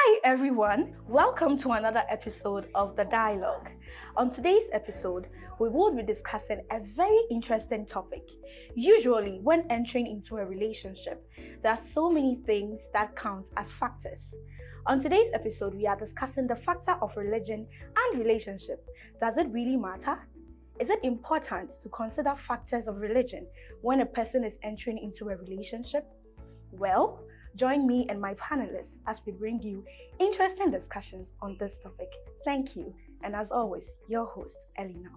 Hi everyone, welcome to another episode of The Dialogue. On today's episode, we will be discussing a very interesting topic. Usually, when entering into a relationship, there are so many things that count as factors. On today's episode, we are discussing the factor of religion and relationship. Does it really matter? Is it important to consider factors of religion when a person is entering into a relationship? Well, join me and my panelists as we bring you interesting discussions on this topic. Thank you. And as always, your host, Elena.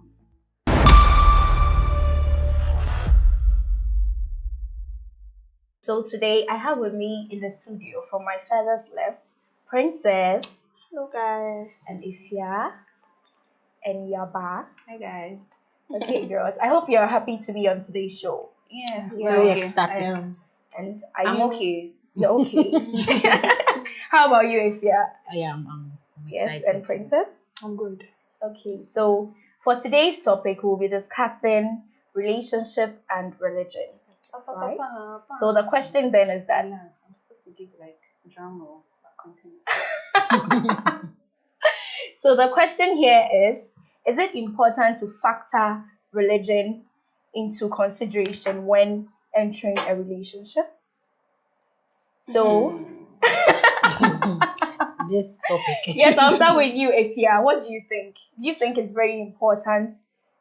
So today I have with me in the studio from my father's left, Princess. Hello guys. And Ifya. And Yaba. Hi guys. Okay, girls. I hope you're happy to be on today's show. Yeah, Very okay. ecstatic. And I'm okay. You're okay. How about you, Ifya? I'm Yes, excited. and Princess? I'm good. Okay, so for today's topic, we'll be discussing relationship and religion. Right. So the question then is that I'm supposed to give like drama, but continue. so the question here is it important to factor religion into consideration when entering a relationship? So This topic. yes, I'll start with you, Ifya. What do you think? Do you think it's very important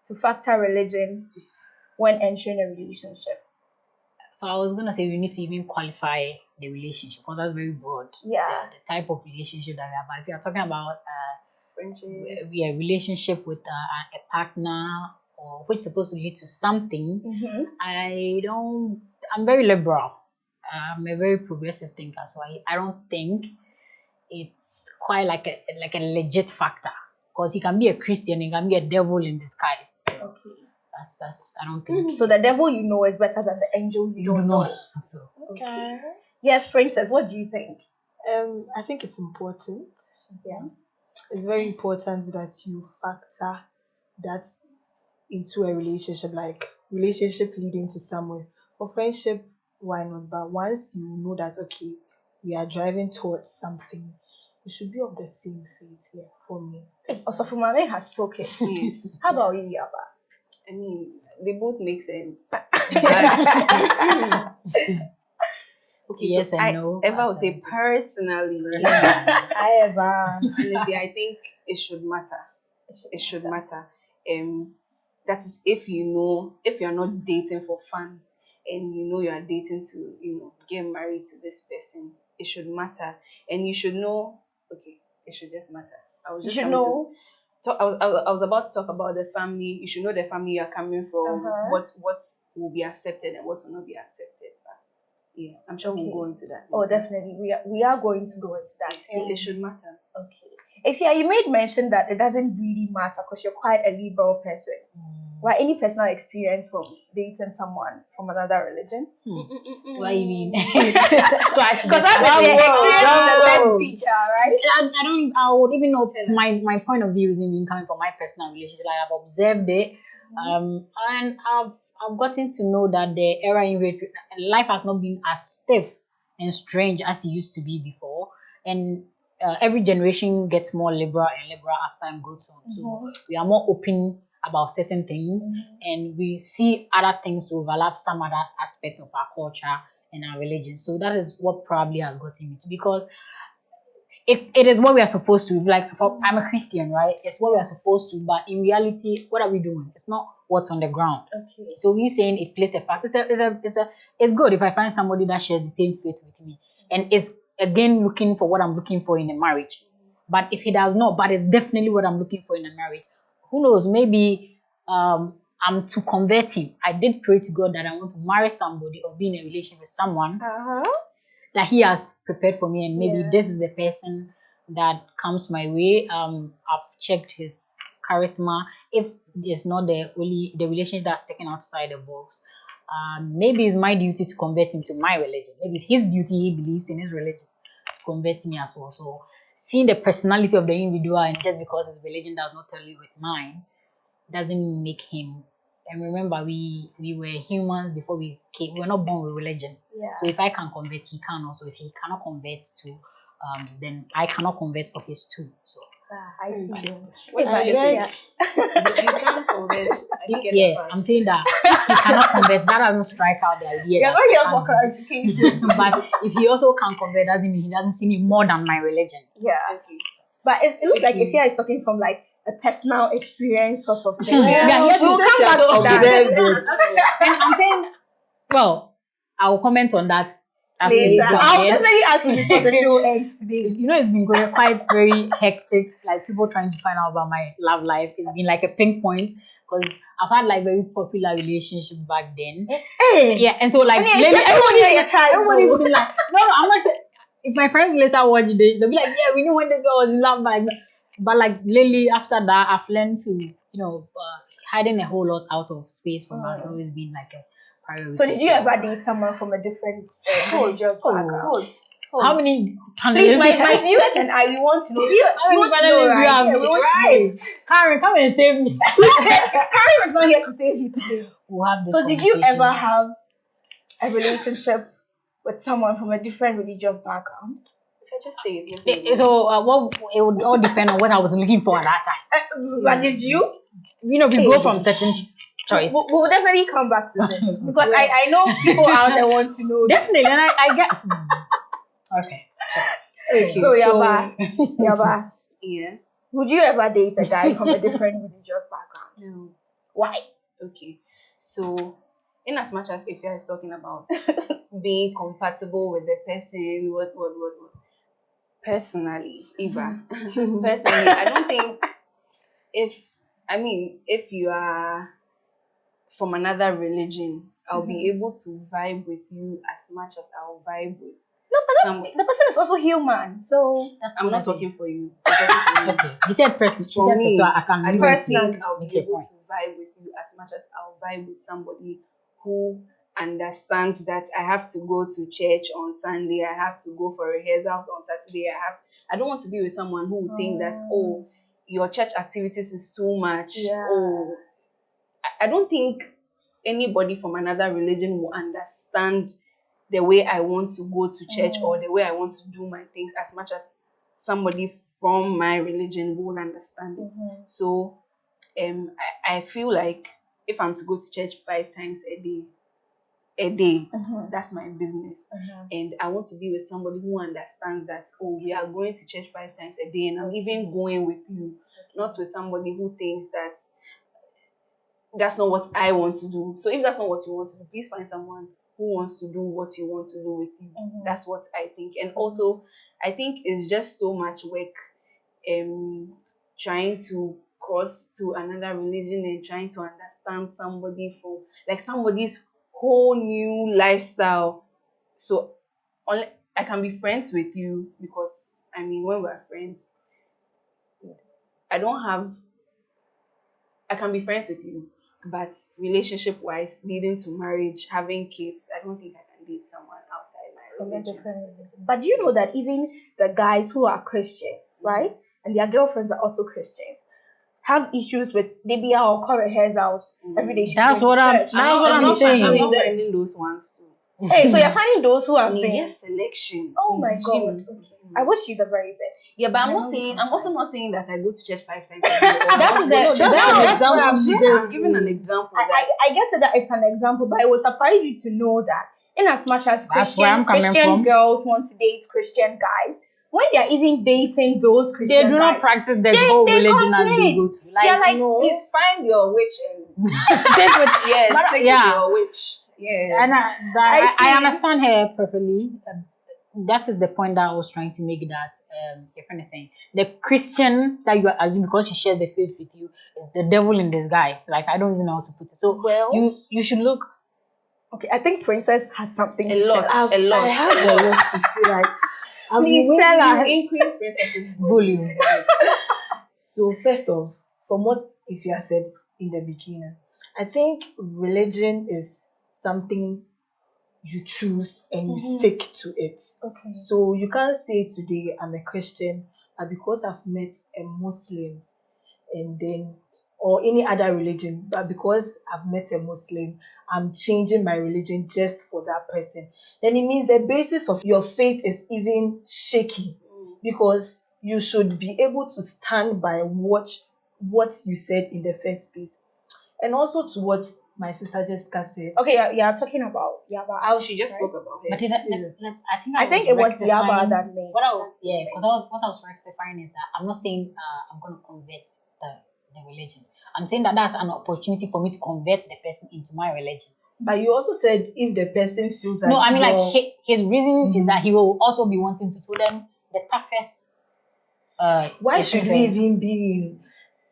to factor religion when entering a relationship? So I was gonna say we need to even qualify the relationship because that's very broad. Yeah. The type of relationship that we have. But if you are talking about Friendship. a relationship with a partner or which is supposed to lead to something, I'm very liberal. I'm a very progressive thinker, so I don't think it's quite like a legit factor because he can be a Christian, he can be a devil in disguise. So Okay. that's I don't think So the devil you know is better than the angel you don't know. So Okay. Yes, Princess, what do you think? I think it's important. Yeah. It's very important that you factor that into a relationship, like relationship leading to somewhere. For friendship, why not? But once you know that okay, we are driving towards something, you should be of the same faith. Yeah, for me. Osofumane has spoken. Yes. How about you, Yaba? I mean, they both make sense. Okay, Yes so and I no, ever but, would say personally, However, honestly, I think it should matter. It should matter. That is if you know, if you're not dating for fun and you know you are dating to, get married to this person, it should matter. And you should know, okay, it should just matter. I was You just should coming to know. talk, I was about to talk about the family. You should know the family you are coming from, what will be accepted and what will not be accepted. But yeah, I'm sure we'll go into that. Oh, later. definitely. We are going to go into that. It should matter. Okay. Ifya, you made mention that it doesn't really matter because you're quite a liberal person. Why any personal experience from dating someone from another religion? what do you mean? Scratch Because this. that's the experience of the best Wow. teacher, right? I would even know my point of view is even coming from my personal relationship. Like I've observed it, and I've gotten to know that the era in which life has not been as stiff and strange as it used to be before, and every generation gets more liberal and liberal as time goes on. So we are more open about certain things, and we see other things to overlap some other aspects of our culture and our religion. So that is what probably has gotten me to, because it is what we are supposed to. Like I'm a Christian, right? It's what we are supposed to, but in reality, what are we doing? It's not what's on the ground. Okay. So we saying it plays a part. It's good if I find somebody that shares the same faith with me, and is again looking for what I'm looking for in a marriage. But if he does not, but it's definitely what I'm looking for in a marriage. Who knows? Maybe I'm to convert him. I did pray to God that I want to marry somebody or be in a relationship with someone that he has prepared for me, and maybe this is the person that comes my way. I've checked his charisma. If it's not the relationship that's taken outside the box, maybe it's my duty to convert him to my religion. Maybe it's his duty, he believes in his religion, to convert me as well. So seeing the personality of the individual, and just because his religion does not tell you with mine, doesn't make him. And remember, we were humans before we came. We were not born with religion. Yeah. So if I can convert, he can also. If he cannot convert to then I cannot convert for his too. So I see. Okay. What I do you say? like You can't convert. I didn't get that yeah, part. I'm saying that if he cannot convert, that doesn't strike out the idea. You're that not he here can't for do. clarification. But if he also can't convert, doesn't mean he doesn't see me more than my religion. Yeah. Okay. But it looks like Okay. Ifya is talking from like a personal experience sort of thing. Yeah, he has We'll to come back to that. observed it. And I'm saying, well, I'll comment on that after Later. you go I'll ahead. definitely ask you before the show ends today. You know, it's been going quite very hectic. Like people trying to find out about my love life. It's been like a pink point because I've had like very popular relationships back then. Hey. Yeah, and so like I mean, lately, everyone here your size, everybody so- would be like, no, I'm not saying. If my friends later watch this, they'll be like, yeah, we knew when this girl was in love, but like lately after that, I've learned to, hiding a whole lot out of space from us has always been like a priority. So did you ever date someone from a different religious background? Pause. How many Please, panelists? my viewers and I, we want to know. You How many want to know, panelists do you right? have? Yeah, we want to Right. Karen, come and save me. Karen is not here to save you today. We'll have this So did you conversation. ever have a relationship with someone from a different religious background? If I just say it, yes, maybe. So it would all depend on what I was looking for at that time. But did you? We go from certain choices. We'll definitely come back to this because I know people out there want to know. Definitely, and I get. Okay. Okay, So Yaba, Yeah. would you ever date a guy from a different religious background? No. Why? Okay. So, in as much as Ifya is talking about being compatible with the person, what. Personally, Eva, personally, I don't think if you are from another religion, I'll be able to vibe with you as much as I'll vibe with No, but some. the person is also human, so That's I'm what I not said. talking for you. I'm talking for you. Okay. He said person. She For said me, person, so I can I leave don't it to think I'll make be your able point. to vibe with you as much as I'll vibe with somebody who understands that I have to go to church on Sunday, I have to go for rehearsals on Saturday, I don't want to be with someone who would think that, oh, your church activities is too much. Yeah. Oh, I don't think anybody from another religion will understand the way I want to go to church or the way I want to do my things as much as somebody from my religion will understand it. So I feel like if I'm to go to church 5 times a day, that's my business. And I want to be with somebody who understands that, oh, we are going to church 5 times a day and I'm even going with you, not with somebody who thinks that that's not what I want to do. So if that's not what you want to do, please find someone who wants to do what you want to do with you. That's what I think. And also, I think it's just so much work trying to cross to another religion and trying to understand somebody from like somebody's whole new lifestyle. So I can be friends with you because when we're friends, I can be friends with you, but relationship wise, leading to marriage, having kids, I don't think I can date someone outside my religion. But do you know that even the guys who are Christians, right, and their girlfriends are also Christians, have issues with they be out or rehearsals every day. That's what I'm saying. I'm not finding those ones too. Hey, so you're finding those who are being Yes, selection. Oh my God. I wish you the very best. Yeah, but I'm also not saying that I go to church 5 times a day. That's what I'm giving an example. I get to that it's an example, but it will surprise you to know that in as much as That's where I'm coming Christian from. girls want to date Christian guys, when they're even dating those Christian They do not guys, practice the whole religion as they go to. they're like, no. Please find your witch and Stick with stick with your witch. Yeah. And I I see. understand her perfectly. That is the point that I was trying to make. That your friend is saying the Christian that you are assuming because she shares the faith with you is the devil in disguise. Like I don't even know how to put it. So Well- you should look. okay, I think Princess has something A to lot. tell us. A lot. I have a lot to say. Like, I've Please been tell waiting us. to- Increase princesses Volume. So first off, from what Ifya said in the beginning, I think religion is something you choose and you stick to it. Okay. So you can't say today I'm a Christian, and because I've met a Muslim and then or any other religion, but because I've met a Muslim, I'm changing my religion just for that person. Then it means the basis of your faith is even shaky. because you should be able to stand by what you said in the first place. And also to what my sister Jessica said. Okay, you're talking about Yaba. She just spoke about her. But I think it was Yaba that made. What I was what I was rectifying is that I'm not saying I'm going to convert the religion. I'm saying that that's an opportunity for me to convert the person into my religion. But you also said if the person feels like no, I mean like his reason is that he will also be wanting to. So then the toughest. Why should we even be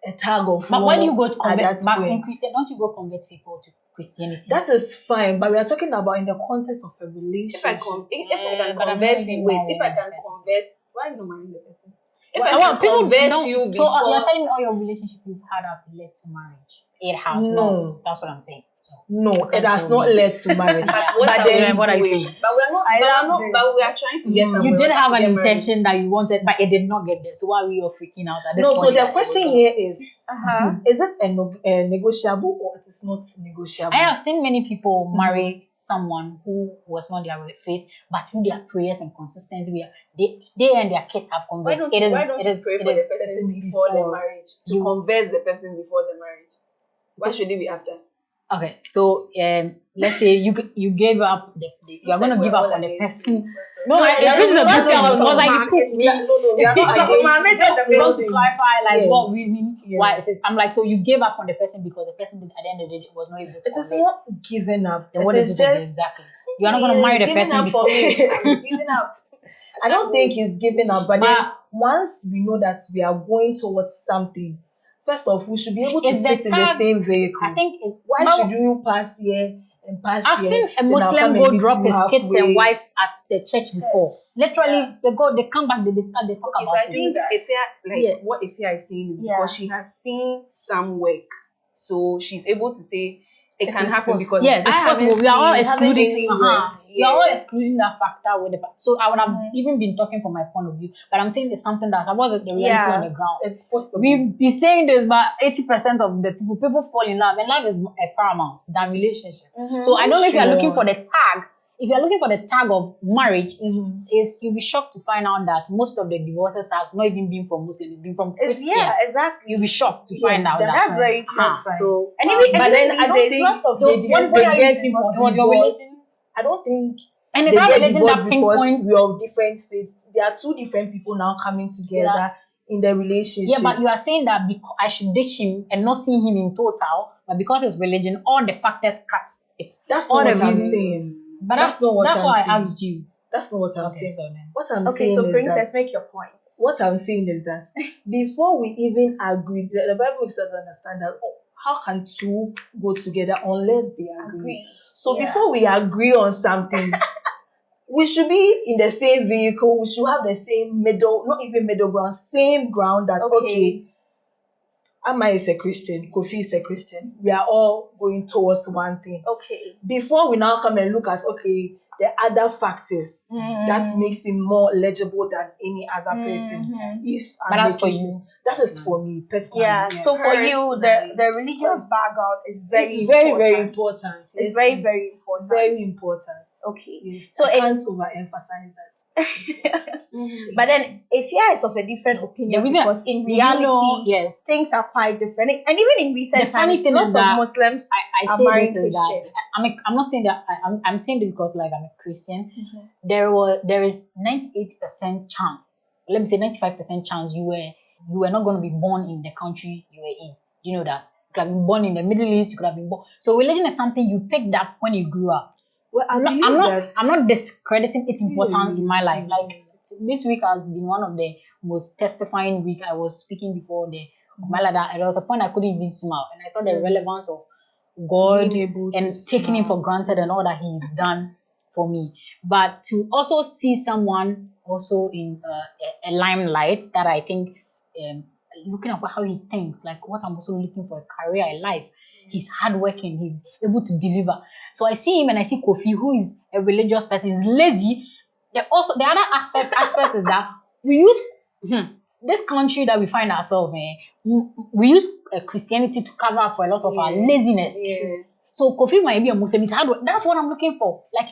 in a tag of but war when you go to convert at that back point? in Christian, don't you go convert people to Christianity? That is fine, but we are talking about in the context of a relationship. If I can but I'm convert not you, even wait, married if I to can the person. convert, why are you not marrying the person? If Well, I can people convert don't- you So before, you're telling me all your relationship you've had has led to marriage? It has No. not. That's what I'm saying. So No, it can't has tell not me. led to marriage. but but then what are you doing? saying? But we're not. But we are trying to get somewhere. You did We're have trying an to get married. intention that you wanted, but it did not get there. So why were you all freaking out at this No, point? so the that it question was here is Uh-huh. is it a negotiable or it is not negotiable? I have seen many people marry someone who was not their faith, but through their prayers and consistency, they and their kids have Why converted. don't you pray for the person before the marriage to You- convert the person before the marriage? Why should it be after? Okay, so let's say you gave up you are going to give up on the person. No, we are this is a not- good thing. I was no, like, no, you put me. we are not against just We want to building. clarify like Yes. what reason Yes. why it is. I'm like, so you gave up on the person because the person at the end of the day was not able to It is convert. not giving up. Then what It is is it again just exactly? You are not going to marry the Giving person up before. for me. I'm giving up. I don't think he's giving up, but then But- once we know that we are going towards something, first off, we should be able to It's the sit in the tag- same vehicle. I think Why but should you pass here and pass I've here? seen a then I'll Muslim come go and meet drop you his kids halfway? and wife at the church before. Literally, they come back, they discuss, they talk Okay, so about I think Yeah. what Ifya is saying is Yeah. because she has seen some work, so she's able to say it can is happen possible. because Yes, it's I possible. haven't We are all seen excluding. any We work. are all Yeah. excluding that factor with the. So I would have even been talking from my point of view, but I'm saying it's something that was the reality Yeah. on the ground. It's possible. We be saying this, but 80% of the people fall in love, and love is a paramount than relationship. So I don't know if you are looking for the tag. If you are looking for the tag of marriage, is you'll be shocked to find out that most of the divorces has not even been from Muslims, it's been from Christian. Yeah, exactly. You'll be shocked to find out that's that. That's very true. Uh-huh. fine. So And even but then I don't there's think lots of so they, what they are get you for it was your divorce. religion? I don't think And they it's not get religion divorced that because pinpoints. we are of different faiths. There are two different people now coming together in the relationship. Yeah, but you are saying that because I should ditch him and not see him in total, but because it's religion, all the factors cuts. It's that's all not the what I'm reason. saying. But That's not what that's I'm why saying. I asked you. That's not what I'm Okay, saying. so then. What I'm Okay, saying so is princess, that make your point. what I'm saying is that before we even agree, the Bible makes us understand that how can two go together unless they agree? So Yeah. before we agree on something, we should be in the same vehicle. We should have the same middle, not even middle ground, same ground. That okay, Amma is a Christian, Kofi is a Christian. We are all going towards one thing. Okay. Before we now come and look at the other factors that makes him more legible than any other person. If But I'm that's for making you. sense. That is for me personally. Yeah. So for you, the religious background is very It's very, very important. important. It's Yes, very, very important. very important. Okay. Yes. So I it- can't overemphasize that. But then Ifya is of a different opinion The reason- because in reality, yes. things are quite different. And even in recent The funny times, thing lots is of that Muslims I are say marrying this is that Christians. I'm not saying that I'm saying it because like I'm a Christian. Mhm. There is 98% chance. Let me say 95% chance you were not going to be born in the country you were in. You know that you could have been born in the Middle East. You could have been born. So religion is something you picked up when you grew up. Well, I believe that I'm not discrediting its importance in my life. Yeah. Like this week has been one of the most testifying week. I was speaking before my ladder. There was a point I couldn't even smile, and I saw the relevance of God being able to and taking him for smile. granted and all that He's done for me. But to also see someone also in a limelight that I think, looking at how he thinks, like what I'm also looking for a career in life. He's hardworking. He's able to deliver. So I see him and I see Kofi, who is a religious person. He's lazy. The other aspect is that we use this country that we find ourselves in. We use Christianity to cover for a lot of our laziness. Yeah. So Kofi might be a Muslim. He's hardworking. That's what I'm looking for. Like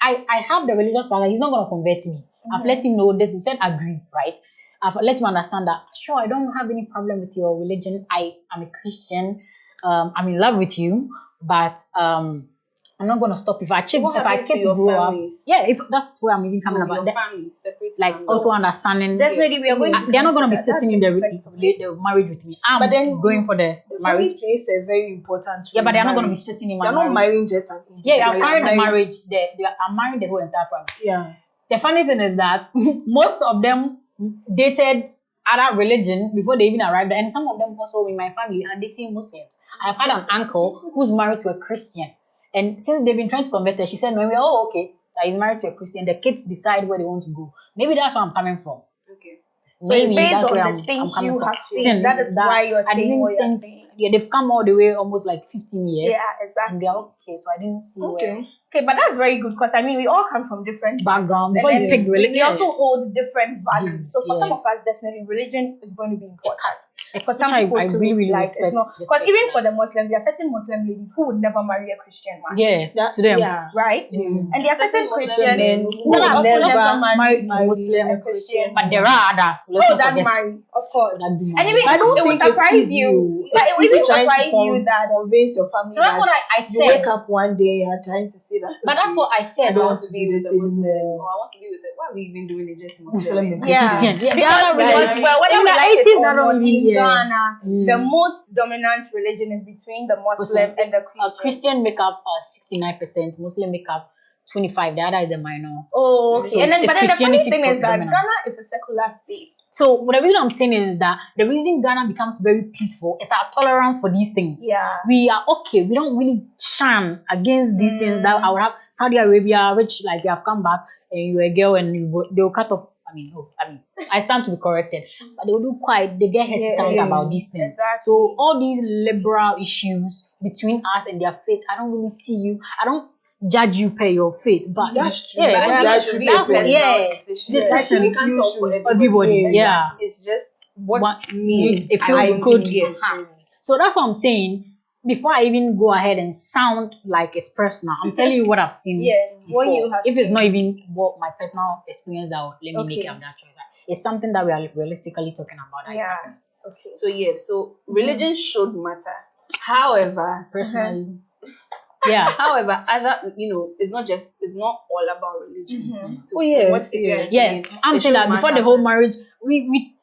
I have the religious father. He's not going to convert me. I've let him know this. You said agree, right? I've let him understand that, sure, I don't have any problem with your religion. I am a Christian. I'm in love with you, but I'm not gonna stop if I keep What if I happens to keep your grow up. families? Yeah, if that's where I'm even coming Your about. That, families, separate like families. also understanding. Definitely, we are going to. They're not gonna be consider that. sitting in the, That's very the marriage with me. I'm But then going for the The marriage. family plays a very important role. Yeah, but they're in not gonna be marriage. sitting in my You're not marriage. marrying just an individual. Yeah, I'm you're marrying the marrying- marriage. I'm marrying the whole entire family. Yeah. The funny thing is that most of them dated other religion before they even arrived there, and some of them also in my family are dating Muslims. I've had an uncle who's married to a Christian, and since they've been trying to convert her, she said, "No, we're all okay. That he's married to a Christian. The kids decide where they want to go. Maybe that's where I'm coming from. Okay. So Maybe it's based that's on where the I'm things coming you from. have seen. Since That is why you're I saying didn't what you're think. saying. Yeah, they've come all the way almost like 15 years, Yeah, exactly. and they're okay. So I didn't see where Okay. Okay, but that's very good because I mean we all come from different background. and Before you then pick we religion, also hold different values. Views, So for some yeah. of us, definitely religion is going to be important. For which some I people, too, really, really like respect. it's not because respect even that. for the Muslims, there are certain Muslim ladies who would never marry a Christian man, Yeah, to them. Yeah. right? Mm. And there are certain Certain Muslim Christian men men who who would also never never marry marry a Muslim, a Christian. but there are others. Let's Oh, not that forget marry, of course. that do And marry. even But I don't it would think surprise it's easy. you. It's But it would easy even trying to surprise you that. convince your family. So that's that what I you wake said. up one day and are trying to say that. But that's what I said. I don't I want want to to be do with this a Muslim. anymore. Or I want to be with it. Why are we even doing it just Muslim Muslim? and Yeah. Christian. Yeah, Because the other religion. well, whether in we the like it 80s, or that not, don't in really, Ghana, Mm. the most dominant religion is between the Muslim Muslim. and the Christian. Christian make up 69%, Muslim make up 25%. The other is the minor. Oh, okay. So and then, it's but then the funny Christianity thing is that dominant. Ghana is a secular state. So the reason I'm saying is that the reason Ghana becomes very peaceful is our tolerance for these things. Yeah. We are okay. We don't really shun against these things that I would have Saudi Arabia, which like you have come back and you're a girl and they will cut off. I stand to be corrected, but they will do quite. They get hesitant Yeah. about these things. Exactly. So all these liberal issues between us and their faith, I don't really see you. I don't judge you per your faith, but That's true. yeah, But I think that's, it should be that's a what, personal yeah, decision. decision. Like, we can't talk for everybody. Yeah. Yeah. It's just what Me, It feels I good. think, yes. Uh-huh. So that's what I'm saying. Before I even go ahead and sound like it's personal, I'm telling you what I've seen. Yes. What before. you have If it's seen. not even what my personal experience that will let me make Okay. up that choice. It's something that we are realistically talking about. That is Yeah. happening. Okay. So yeah, so religion should matter. However, Personally, yeah. however, other it's not all about religion. Mhm. So Oh, yes, what if yes. you're Yes, saying I'm it saying should that before matter, the whole but- marriage, we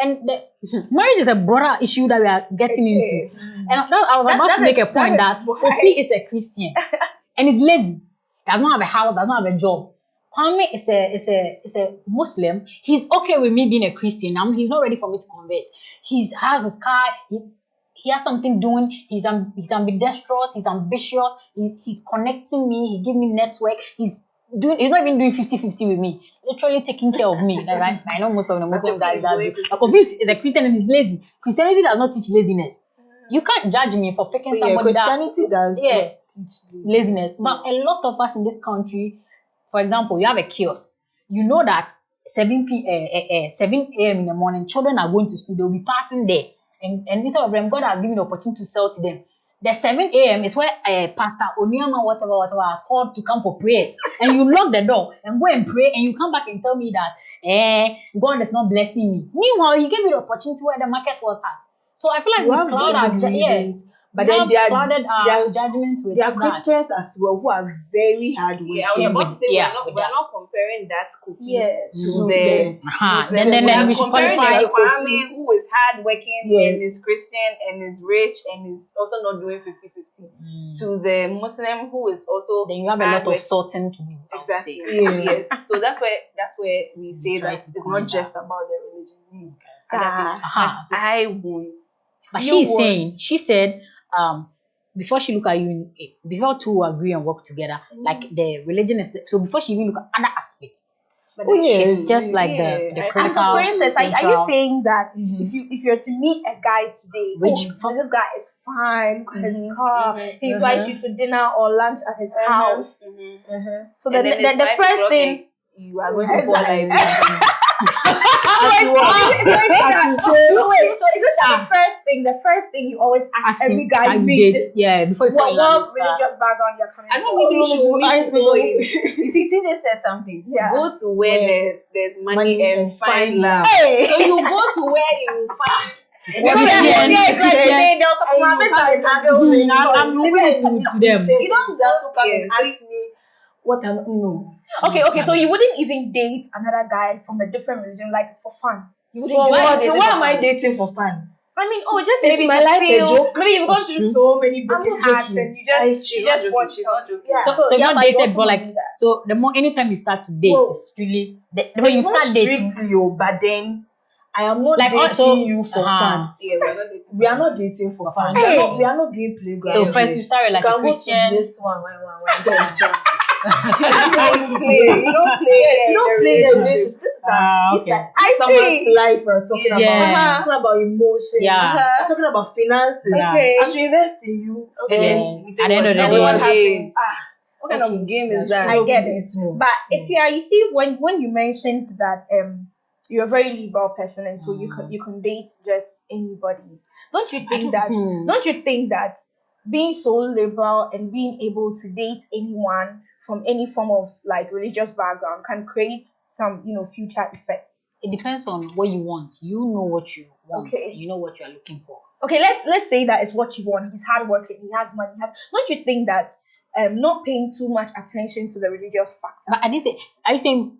and the, marriage is a broader issue that we are getting It into. is. And I was about That to make is- a point that that is why- Kofi is a Christian and he's lazy. Does not have a house, does not have a job. Kwame is a Muslim. He's okay with me being a Christian. He's not ready for me to convert. He has his car. He has something doing. He's ambidextrous. He's ambitious. He's connecting me. He give me network. He's not even doing 50-50 with me. Literally taking care of me. Like, I know most of the Muslim Kofi guys is that doing do. 50-50. But Kofi is a Christian and he's lazy. Christianity does not teach laziness. You can't judge me for picking But yeah, somebody that Christianity does Yeah. not teach laziness. But a lot of us in this country, for example, you have a kiosk. You know that 7 a.m. in the morning, children are going to school. They'll be passing there. And instead of them, God has given the opportunity to sell to them. The 7 a.m. is where Pastor Onyama, whatever, has called to come for prayers. And you lock the door and go and pray, and you come back and tell me that God is not blessing me. Meanwhile, He gave you the opportunity where the market was at. So I feel like You we have cloud our valid reasons, but we then have there are clouded our judgments with there are that. Christians as well who are very hardworking. Yeah, I was about to say Yeah, we're with not that. comparing that Kofi Yes. to To the the- Then we're we should comparing qualify. the Kwame who is hardworking Yes. and is Christian and is rich and is also not doing 50-50 to the Muslim who is also Then you have a lot of hardworking. sorting to do. I would Exactly. say. Yeah. Yes. So that's where we say try that to it's coin not that. just about the religion. Ah. Uh-huh. But I won't. But You she's won't. saying, she said, before she look at you, before two agree and work together, like the religion is, so before she even look at other aspects, But Oh, then yes. it's just like the I- And critical. so, for instance, are you central- saying that Mhm. if you're to meet a guy today, Which- this guy is fine, look at his Mhm. car, Mhm. he invites you to dinner or lunch at his house. Mhm. So And then it's the 5 first o'clock thing, and you are going to fall like Exactly. as you So wait, so is it that the first thing you always ask every guy you meet is before you fall in what love with religious background you're coming I from? don't think you no, should go in. You see, TJ said something. Yeah. Go to where there's money and find love. Hey! So you go to where you find. What is I'm leaving it to them. You don't go there. ask me what I'm no. Okay, so you wouldn't even date another guy from a different religion, like for fun. You wouldn't For do what? it. So why am I dating for fun? I mean, just Is maybe my to life a feel. joke? Maybe you've gone through so many broken not hearts, joking. and you She's just want She's not joking. Yeah. So you've not but you dated, also but like, do that. so the more anytime you start to date, Whoa. it's really when you It's not start dating. strictly, but then I am not Like, dating so- you for fun. Yeah, we're not dating. We are not dating for fun. Hey. We are not doing playground. So first you start with like a can go to Christian. this one. Don't jump. You don't play. You don't play. Yes, you don't play the relationship. This is Okay. I someone's see. life we're talking Yeah. about. Uh-huh. We're talking about emotions. Yeah. We're talking about finances. Yeah. Okay. I should invest in you. Yeah. We say At the end of the what day, what happens? What kind of game is that? I get it. It's more. But if you see when you mentioned that you're a very liberal person and so you can date just anybody, don't you think that being so liberal and being able to date anyone from any form of like religious background can create some future effects? It depends on what you want. You know what you want. Okay. You know what you are looking for. Okay, let's say that it's what you want. He's hardworking, he has money, don't you think that not paying too much attention to the religious factor? But I didn't say. Are you saying,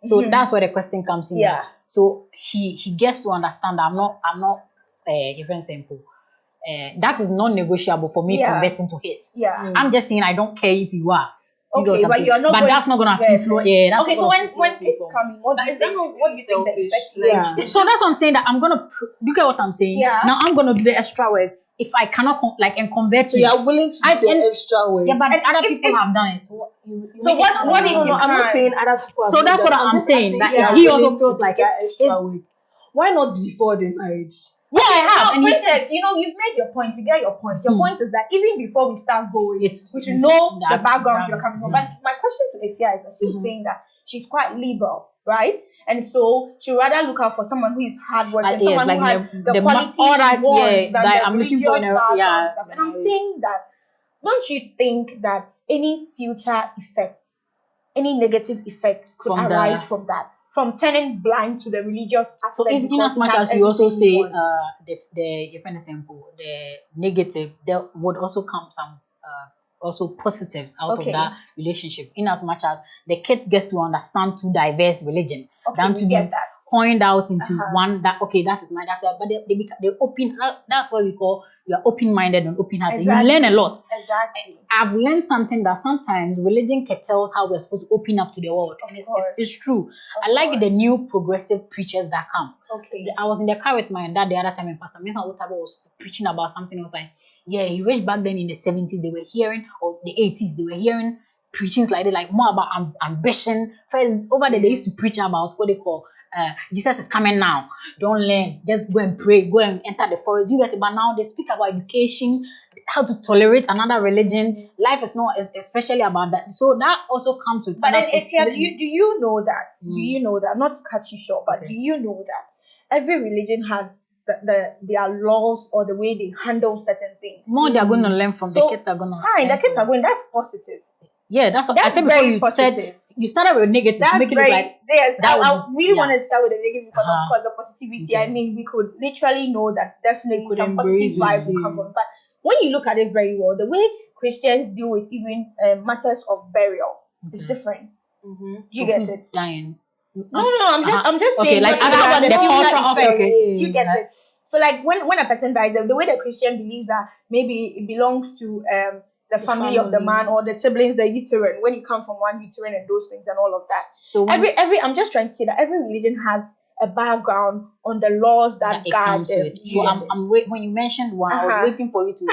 So Mhm. that's where the question comes in. Yeah. So he gets to understand that I'm not even simple. That is non-negotiable for me Yeah. converting to his. Yeah. I'm just saying I don't care if you are. You get Okay, what I'm but saying? you're not. But going that's not gonna to influence. Yeah. That's Okay, not so gonna when influence it's people. coming, what do you think? What do you think the Selfish, effect? Yeah. So that's what I'm saying. That I'm gonna. You get what I'm saying? Yeah. Now I'm gonna do the extra work if I cannot and convert So you. you are willing to I- do the and- extra work. Yeah, but And other if- people have done it. So you So make it what- sound what like do you're you I'm know? not saying other people. So have that's done what that. I'm just saying, asking that if you are he also willing feels to like do that it's- extra work. Why not before the marriage? Yeah, I have. And you Princess, you've made your point. We get your point. Your point is that even before we start going, It's- we should know the that's- background you're coming from. yeah. But my question to Ifya is that she's Mhm. saying that she's quite liberal, right? And so she rather look out for someone who is hardworking, Like, yes, someone like who has the ma- qualities all she that, wants, yeah, than that the I'm looking for in religious a background stuff. And I'm marriage. saying that, don't you think that any future effects, any negative effects could From the- arise from that? From turning blind to the religious aspect. So in because as much he has as you also everything he say wants. the negative, there would also come some also positives out Okay. of that relationship. In as much as the kids gets to understand two diverse religion, Okay, than we to be get that. coined out into Uh-huh. one that that is mine, but they open. That's what we call you are open minded and open hearted. Exactly. You learn a lot. Exactly. I've learned something that sometimes religion tells how we're supposed to open up to the world, Of and course. it's true. Of I like course. the new progressive preachers that come. Okay. I was in the car with my dad the other time, and Pastor Mesa Otabo was preaching about something. He was like, yeah, he wished back then in the 70s they were hearing, or the 80s they were hearing preachings like that, like more about ambition. First, over there they used to preach about what they call Jesus is coming now. Don't learn, just go and pray, go and enter the forest. You get it, but now they speak about education, how to tolerate another religion. Life is not especially about that. So that also comes with. But then, other Ifya, positive- do you know that? Do Mm. you know that? Not to cut you short, but Okay. do you know that every religion has their laws or the way they handle certain things? more they are going to learn from, the So, kids are going to. Fine, the kids are going. That's positive. Yeah, that's what I That's said before. very You positive. said you started with negative to That's make it very look like yes. that I would- really yeah. wanted to start with the negative because Uh-huh. of course the positivity. I Okay. mean, we could literally know that definitely We could some positive embrace it, vibes will yeah. come from. But when you look at it very well, the way Christians deal with even matters of burial is Okay. different. Mm-hmm. Do you So get who's it? dying. No, I'm just Okay, saying. like what other- about the future culture of- effect. okay. You get Uh-huh. it. So like when a person dies, the way the Christian believes that maybe it belongs to the family of the family. man or the siblings, the uterine, when you come from one uterine and those things and all of that. So when Every I'm just trying to say that every religion has a background on the laws that that it guard comes them. with. So when you mentioned one, I was Uh-huh. waiting for you to.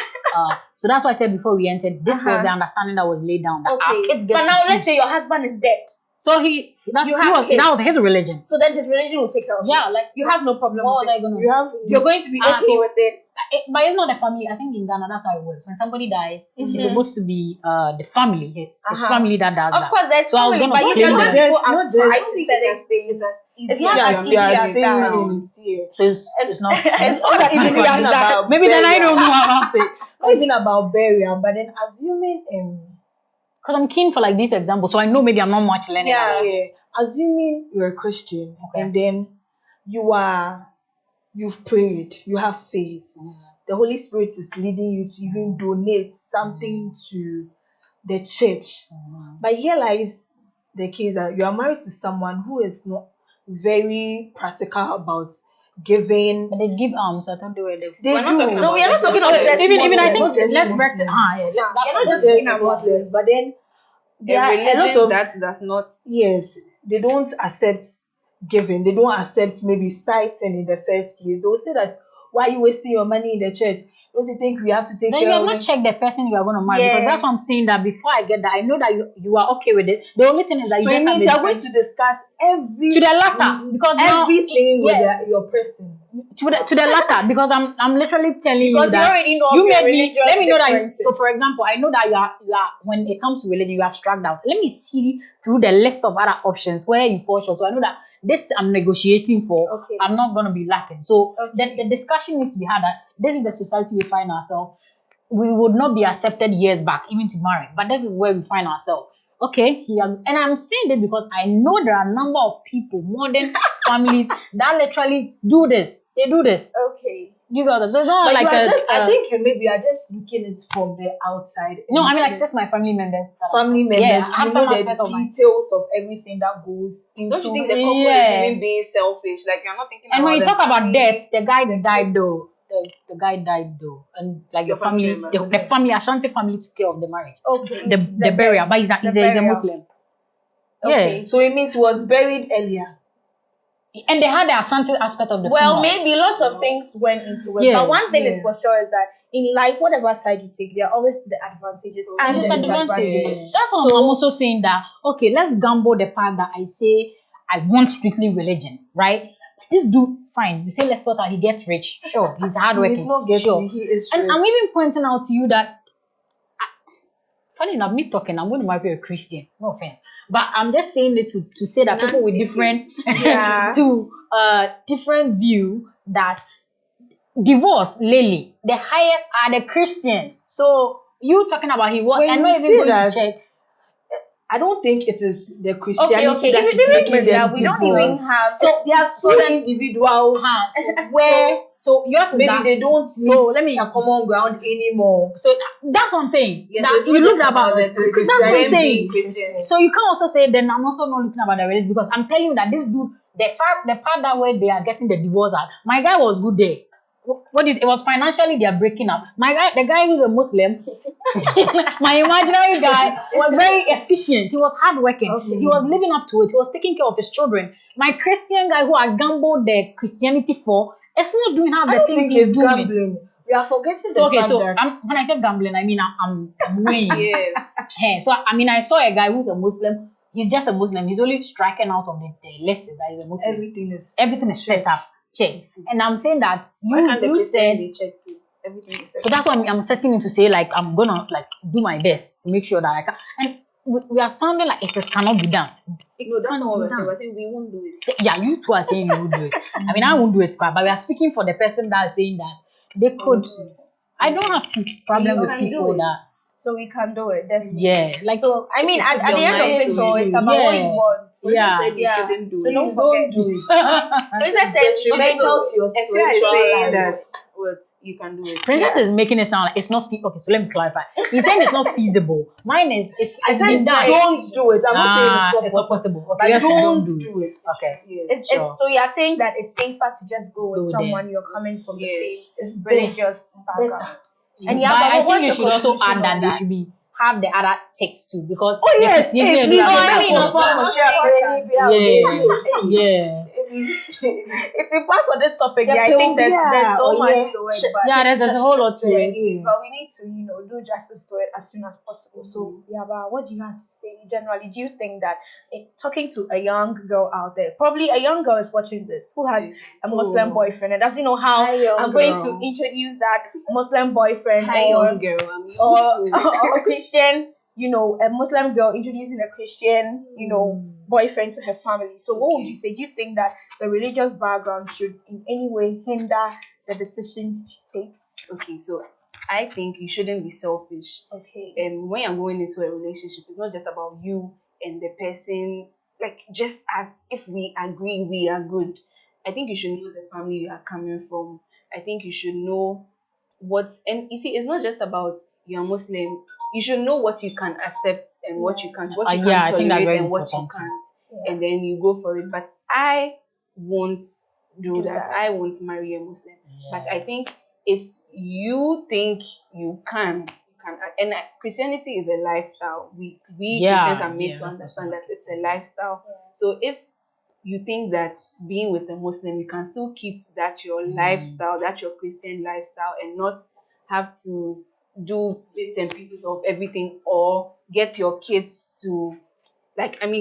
So that's why I said before we entered, this was Uh-huh. the understanding that was laid down that our Okay. kids get But to now choose. let's say your husband is dead. So that have kids. was his religion. So then his religion will take care of Yeah, you. like You have no problem what with was it. I gonna? You have You're going to be Ah, okay so- with it. But it's not the family. I think in Ghana that's how it works. When somebody dies, Mhm. it's supposed to be the family, his Uh-huh. family that does Of that. course, there's So I was family, gonna but you claim cannot that. go Not and just- fight certain things. It's not Yes, as you easy are as saying that. it here. So it's not. And not even about Maybe then I don't know about it. not even about burial, but then assuming Because I'm keen for like this example, so I know maybe I'm not much learning. Yeah. about it. assuming you're a Christian Okay. and then you've prayed, you have faith, the Holy Spirit is leading you to even donate something to the church. But here lies the case that you are married to someone who is not very practical about giving. But they give alms. I thought they were the. They We're not do. talking No, we are not about talking just about just Even I Muslims. think Not just let's Muslims. that's You're what not I'm Not just saying. just about Muslims, but then there a are a lot religion of that does not. yes, they don't accept giving. They don't accept maybe tithing in the first place. They'll say that why are you wasting your money in the church? Don't you think we have to take Then care you have of not them? checked the person you are going to marry because Yeah. that's what I'm saying. That before I get that, I know that you are okay with it. The only thing is that you So it just have means the you are going difference- to discuss to the latter because now everything with yes, your person. to the latter because I'm literally telling Because you that already know you of your made me. religious Let me know that. differences. So, for example, I know that you are when it comes to religion, you have struck out. Let me see through the list of other options where you fall short. So I know that this I'm negotiating for. Okay. I'm not going to be lacking. So Okay. the discussion needs to be had that this is the society we find ourselves. We would not be accepted years back, even to marry. But this is where we find ourselves. Okay, and I'm saying this because I know there are a number of people, modern families that literally do this. They do this. Okay. You got it. So it's not But like you are a. just, I think you maybe are just looking at it from the outside. No, I mean and like just my family members. that I'm family talking- members. Yeah, I have you some know aspect the of my. details of everything that goes into. Don't you think the couple Yeah. is even being selfish? Like you're not thinking And about when you the talk about family. death, the guy that died though. The guy died though, and like Your the family, family the, member. the family, Ashanti family took care of the marriage, Okay. the burial. But he's a burial. Muslim. Okay. So it means he was buried earlier. Yeah, and they had the Ashanti aspect of the Well, funeral. maybe lots of things went into it. Yes, But one thing is yeah. for sure is that in life, whatever side you take, there are always the advantages and the Disadvantage. disadvantages. That's why I'm also saying that okay, let's gamble the part that I say I want strictly religion, right? This dude, fine. You say let's sort out. He gets rich, sure. He's hardworking, He's not getting. sure. He is. And rich. I'm even pointing out to you that, funny enough, me talking, I'm going to marry a Christian. No offense, but I'm just saying this to say that people with different, Yeah. different view that divorce, lately, the highest are the Christians. So you talking about he was, When I'm you not say even going that, to check. I don't think it is the Christianity Okay. that If is it's making even them that we don't divorce. even have. So there are two individuals where So yours is maybe that, they don't meet so let me a common ground anymore. so that's what I'm saying. Yes, that so it's you not look just about about it. the That's what I'm Christian saying. being Christian. So you can also say then I'm also not looking about the religion because I'm telling you that this dude, the part that way they are getting the divorce out, my guy was good there. What is it was financially they are breaking up. My guy, the guy who's a Muslim, my imaginary guy was very efficient. He was hardworking. Okay. He was living up to it. He was taking care of his children. My Christian guy who I gambled the Christianity for, it's not doing half I the don't things think he's it's doing. gambling. We are forgetting So the okay, fact so that when I say gambling, I mean I'm weighing. Yes. Yeah, so I mean I saw a guy who's a Muslim. He's just a Muslim. He's only striking out of the list that he's a Muslim. everything is Set up. Check. And I'm saying that Why can't the you Christian said be checked too? Everything is set. so that's why I'm setting in to say like I'm gonna like do my best to make sure that I can. And we are sounding like it cannot be done. No, that's can't not what be we're saying. done. We're saying we won't do it. Yeah, you two are saying you will do it. I mean I won't do it, but we are speaking for the person that is saying that they could. I don't have problem you with can do people it. that So we can do it, definitely. yeah like So I mean, at the end of it, so it's about what you Yeah. want. So Yeah. Said you Yeah. shouldn't do So it. don't Please don't forget. do it. Princess said she Detrimental to your If you are spiritual saying life. that what you can do it. Princess is making it sound like it's not okay, so let me clarify. He's saying it's not feasible. Mine is it's been done. Don't do it. I'm not saying It's not possible. Okay, But yes, don't do it. do it. Okay. Yes. It's, Sure. so you are saying that it's safer to just go with Go there. someone you're coming from the Yes. same It's religious background. better. And yeah, but I but think you what's should your also conclusion add that on they that? should be have the other text too because Oh the yes, Christianity hey, do please, have no, the I mean, text. Yeah. It's important for this topic. Yeah, Yeah, I think there's so oh, much yeah. to it, but Yeah, there's a whole lot to it. but we need to, do justice to it as soon as possible. So, yeah, but what do you have to say generally? Do you think that talking to a young girl out there, probably a young girl is watching this who has a Muslim boyfriend and doesn't know how Hi, young I'm going girl. to introduce that Muslim boyfriend Hi, or young girl. I'm or, young too. or Christian, a Muslim girl introducing a Christian, boyfriend to her family. So what would you say? Do you think that the religious background should in any way hinder the decision she takes? Okay, so I think you shouldn't be selfish. Okay. When you're going into a relationship, it's not just about you and the person. Like, just as if we agree, we are good. I think you should know the family you are coming from. I think you should know and you see, it's not just about you're Muslim. You should know what you can accept and what you can't, what you can I think that's tolerate very and what you important. can't, and then you go for it. But I won't do that. I won't marry a Muslim. But I think if you think you can, and Christianity is a lifestyle. We Christians are made to understand that it's a lifestyle. So if you think that being with a Muslim, you can still keep that your lifestyle, that your Christian lifestyle, and not have to do bits and pieces of everything, or get your kids to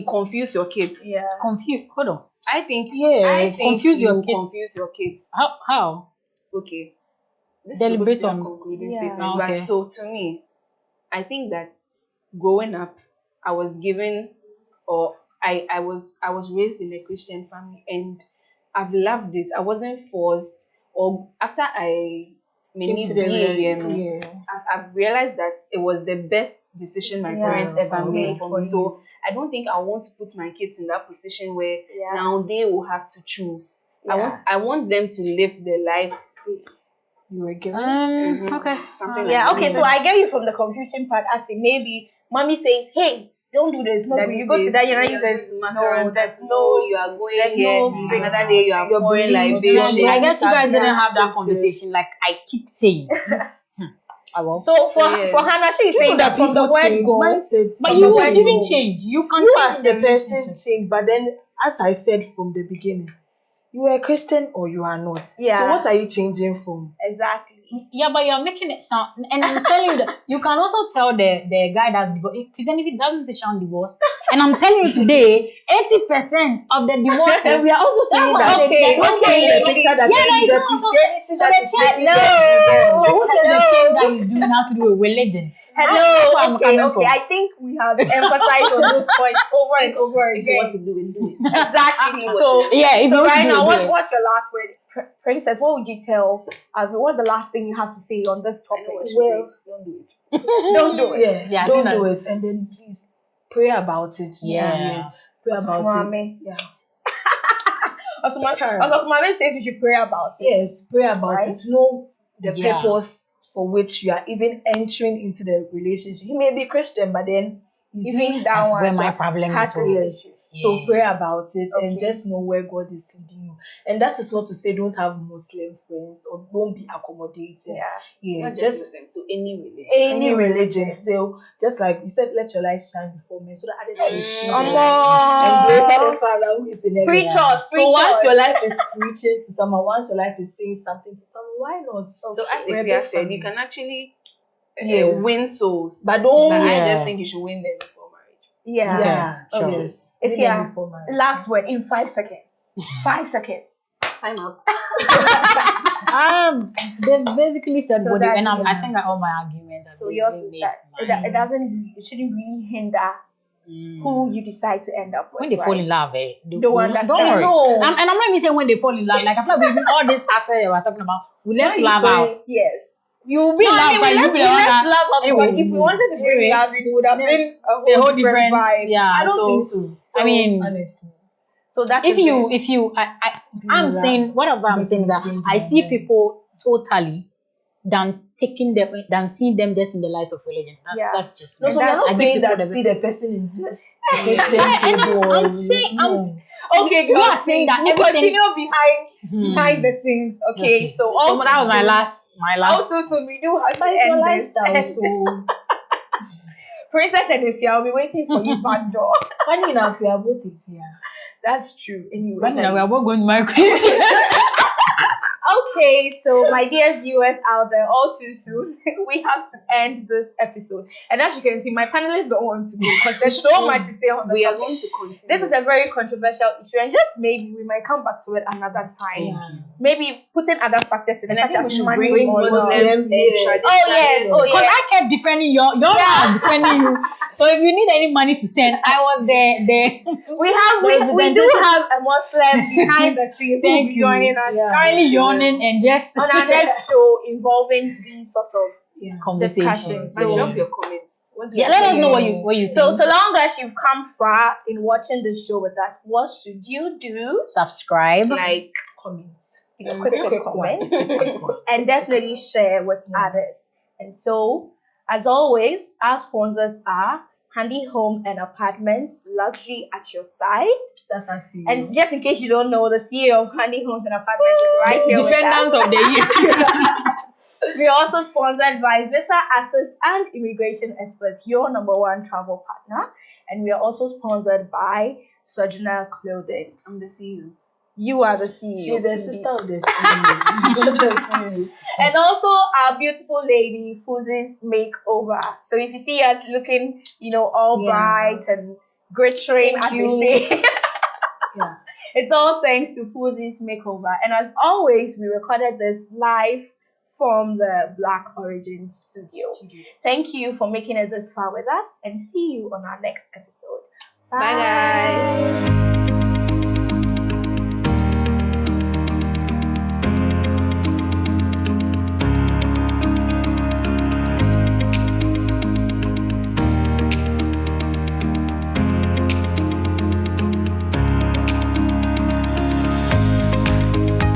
confuse your kids. Yeah. Confused. Hold on. I think Confuse your kids. Confuse your kids. How? Okay. This Deliberate is supposed to be a on- concluding Yeah. statement. Oh, okay. But so to me, I think that growing up, I was given, or I was raised in a Christian family, and I've loved it. I wasn't forced, or after I Came to the I've realized that it was the best decision my parents ever made for me. So I don't think I want to put my kids in that position where now they will have to choose. I want them to live their life You were given. Okay. something Yeah, like okay, that. so I get you from the confusion part. As in, maybe mommy says, hey, don't do this. No, Daddy you go to says, that, "You are says, going to no, Macaroni, there's no, no, you are going there's here. no The other day you are Your pouring beliefs, libation. your I guess you guys didn't have that shifted. conversation like I keep saying. I will. So for yes. for Hannah, she's People saying that from the word change, go, mindsets But from you the would word even go. change. You can You change as the person relationship. change, but then as I said from the beginning, you are a Christian or you are not. Yeah. So what are you changing from? exactly. Yeah, but you're making it sound, and I'm telling you that you can also tell the guy that's divorced. Christianity doesn't teach on divorce, and I'm telling you today, 80% of the And divorces. we are also saying what that. they- Okay, that's what okay, they- the picture that Yeah, there no, is you the can also- Christianity so that the is change- making no. them So who said the Hello. change that he's doing has to do with religion? That's where Hello, I'm okay, coming okay. from. I think we have emphasized on those points over and over If you want to again. do it, do it. Exactly. So, Yeah, if you So want to right do now, it, do it. what's your last word, Princess? What would you tell? What's the last thing you have to say on this I topic? know what Well, don't do it. Don't do it. Yeah, I don't think do it, and then please pray about it. Yeah. Pray Also, about mommy. it. Yeah. Also, mommy says you should pray about it. Yes, pray about Right? it. Know the Yeah. purpose for which you are even entering into the relationship. He may be Christian, but then he's Even that That's one. where my problem has is. to- So. yes. So Yeah. pray about it and Okay. just know where God is leading you. And that is not to say don't have Muslim friends or don't be accommodating. Yeah. Yeah, Not just just Muslim, to any religion. any religion religion. still, just like you said, let your light shine before men so that others can see you. And Omo. glorify the Father who is in heaven. Preach us, preach So once us. your life is preaching to someone, once your life is saying something to someone, why not? So as We're a Ifya big said, family. you can actually Yes. win souls. But don't. But I Yeah. just think you should win them before marriage. Yeah. Yeah, sure. yes. If Win you them are- before marriage. Last word in 5 seconds. 5 seconds. Time up. They've basically said So what they, that- and yeah. I think that all my arguments have So yours basically is made that my- it doesn't, it shouldn't really hinder who you decide to end up with. when they fall right? in love, Don't understand. Don't worry. No. And I'm not even saying when they fall in love. Like I feel like we've all this aspect that we're talking about. We left Why you love say- out. Yes. You will be No, in I love, mean, but we you left- be we the left last that- love of Anyway, but if we wanted to bring anyway. love, it would have been A whole different vibe. Yeah. I don't so, think so. I mean, honestly. So that if is you it. I'm love, saying whatever I'm maybe saying that change I my see mind. people totally than seeing them just in the light of religion. Yeah. That's just No, me. so we're that- not I give saying people that the- see the person in just Yeah, Christian and table. I'm saying no. Okay, You girls, are saying that we'll everything- continue behind the scenes. Okay, so so that was my last. Also, so we do have to But it's your end this. lifestyle, so Princess and Ifya, I'll be waiting for you back door. funny enough, we are both here. That's true. Anyway, But now we are both going to my Christian. okay, so my dear viewers out there, all too soon, we have to end this episode. And as you can see, my panelists don't want to go because there's so much to say on the We are topic. going to continue. This is a very controversial issue, and just maybe we might come back to it another time. Yeah. Maybe putting other factors in, and I such think we as should money bring or Muslims love. and yeah. traditional. Oh yes, oh Because yes. I kept defending your I was defending you. So if you need any money to send, I was there. We do have a Muslim behind the scenes who will Thank be you. joining us Currently yawning and just on our next show involving these sort of Yeah. conversation. discussions. But So, drop your comments. What do Yeah, you let think? us know what you think. so long as you've come far in watching the show with us, what should you do? Subscribe. Like, Comments. Quick comment. Quick one. And definitely share with others. And so, as always, our sponsors are Handy Home and Apartments, luxury at your side. That's us. And just in case you don't know, the CEO of Handy Homes and Apartments is right here with us. Defendant of the year. We're also sponsored by Visa Assist and Immigration Experts, your number one travel partner. And we are also sponsored by Sojourner Clothing. I'm the CEO. You are the CEO. She's the sister of the CEO. And also our beautiful lady, Fuzi's Makeover. So if you see us looking, all Yeah. bright and glittering, Thank as you. they say, Yeah. it's all thanks to Fuzi's Makeover. And as always, we recorded this live from the Black Origin studio. Thank you for making it this far with us, and see you on our next episode. Bye, guys.